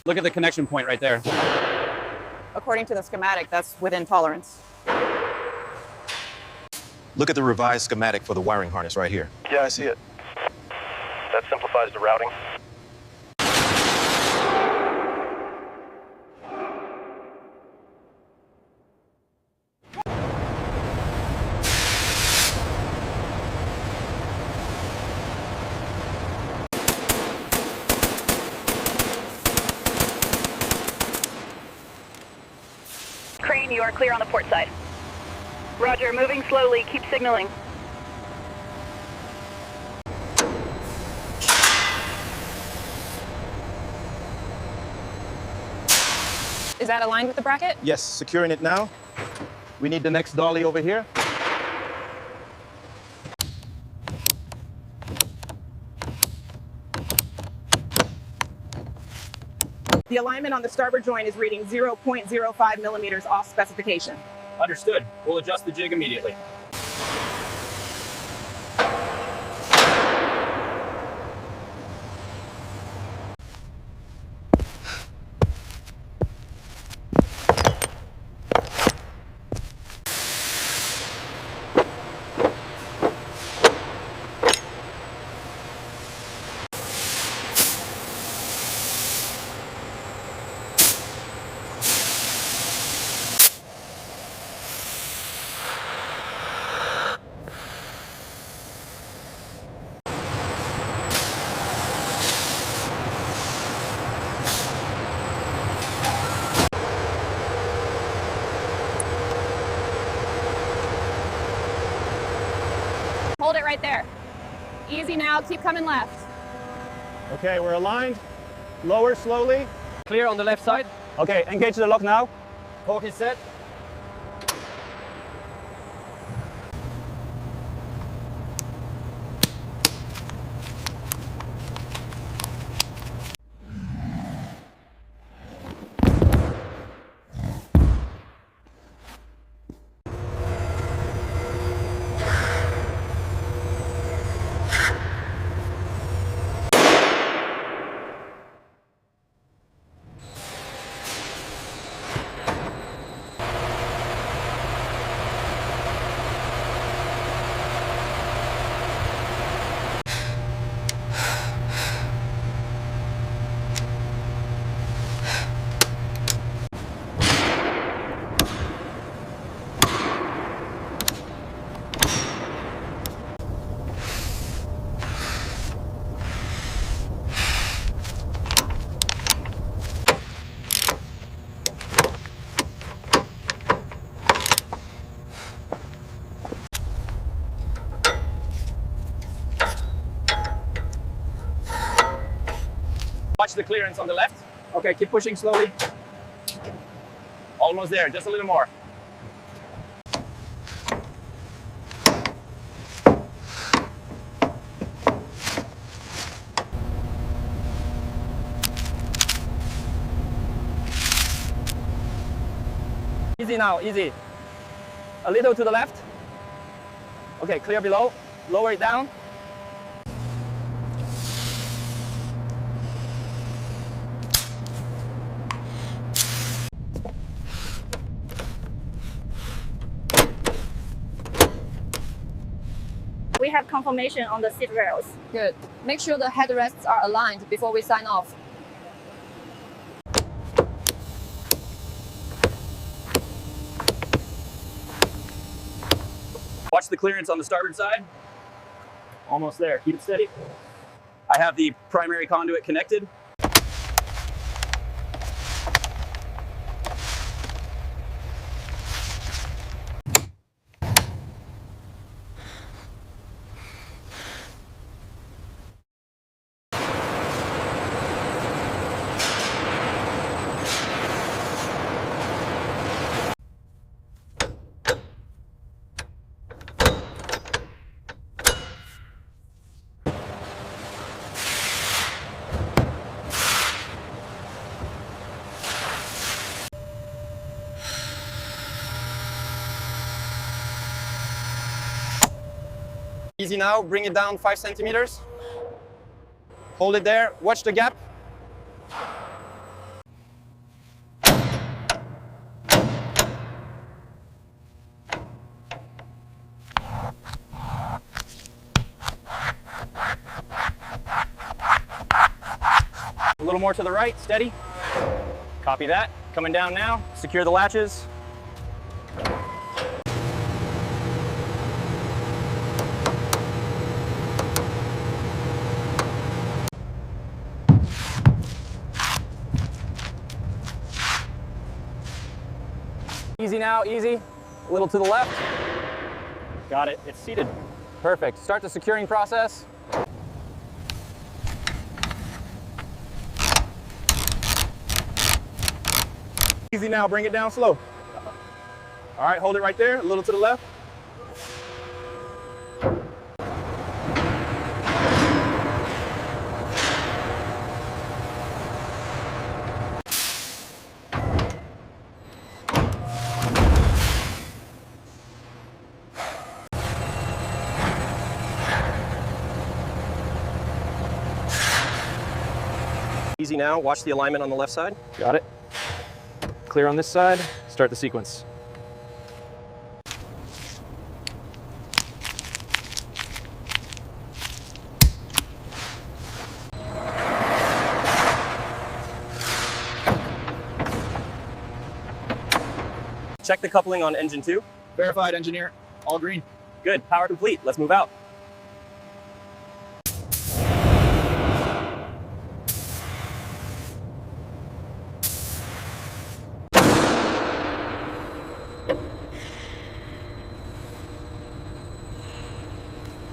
Look at the connection point right there. According to the schematic, that's within tolerance. Look at the revised schematic for the wiring harness right here. Yeah, I see it. That simplifies the routing. Crane, you are clear on the port side. Roger, moving slowly. Keep signaling. Is that aligned with the bracket? Yes, securing it now. We need the next dolly over here. The alignment on the starboard joint is reading 0.05 millimeters off specification. Understood. We'll adjust the jig immediately. Hold it right there. Easy now, keep coming left. Okay, we're aligned. Lower slowly. Clear on the left side. Okay, engage the lock now. Cork is set. Watch the clearance on the left. Okay, keep pushing slowly. Almost there, just a little more. Easy now, easy. A little to the left. Okay, clear below. Lower it down. We have confirmation on the seat rails. Good. Make sure the headrests are aligned before we sign off. Watch the clearance on the starboard side. Almost there. Keep it steady. I have the primary conduit connected. Easy now, bring it down 5 centimeters. Hold it there, watch the gap. little more to the right, steady. Copy that. Coming down now. Secure the latches. Easy now, easy. A little to the left. Got it. It's seated. Perfect. Start the securing process. Easy now. Bring it down slow. All right, hold it right there. A little to the left. Easy now. Watch the alignment on the left side. Got it. Clear on this side. Start the sequence. Check the coupling on engine 2. Verified, engineer. All green. Good. Power complete. Let's move out.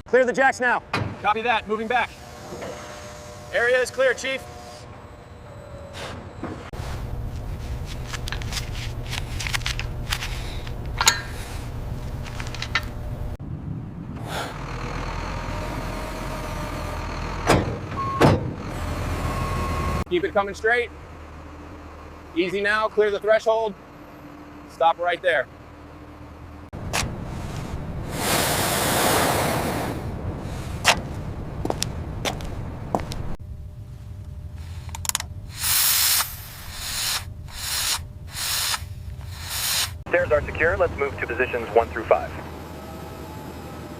Clear the jacks now. Copy that. Moving back. Area is clear, Chief. Keep it coming straight. Easy now. Clear the threshold. Stop right there. Stairs are secure. Let's move to positions 1 through 5.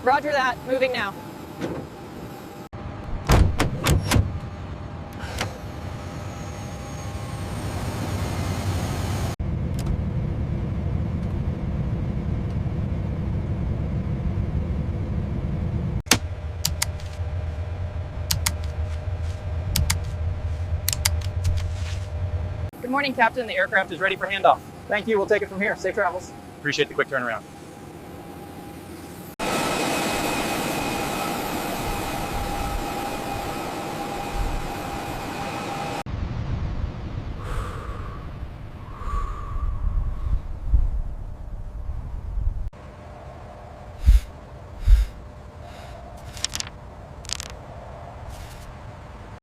Roger that. Moving now. Good morning, Captain. The aircraft is ready for handoff. Thank you. We'll take it from here. Safe travels. Appreciate the quick turnaround.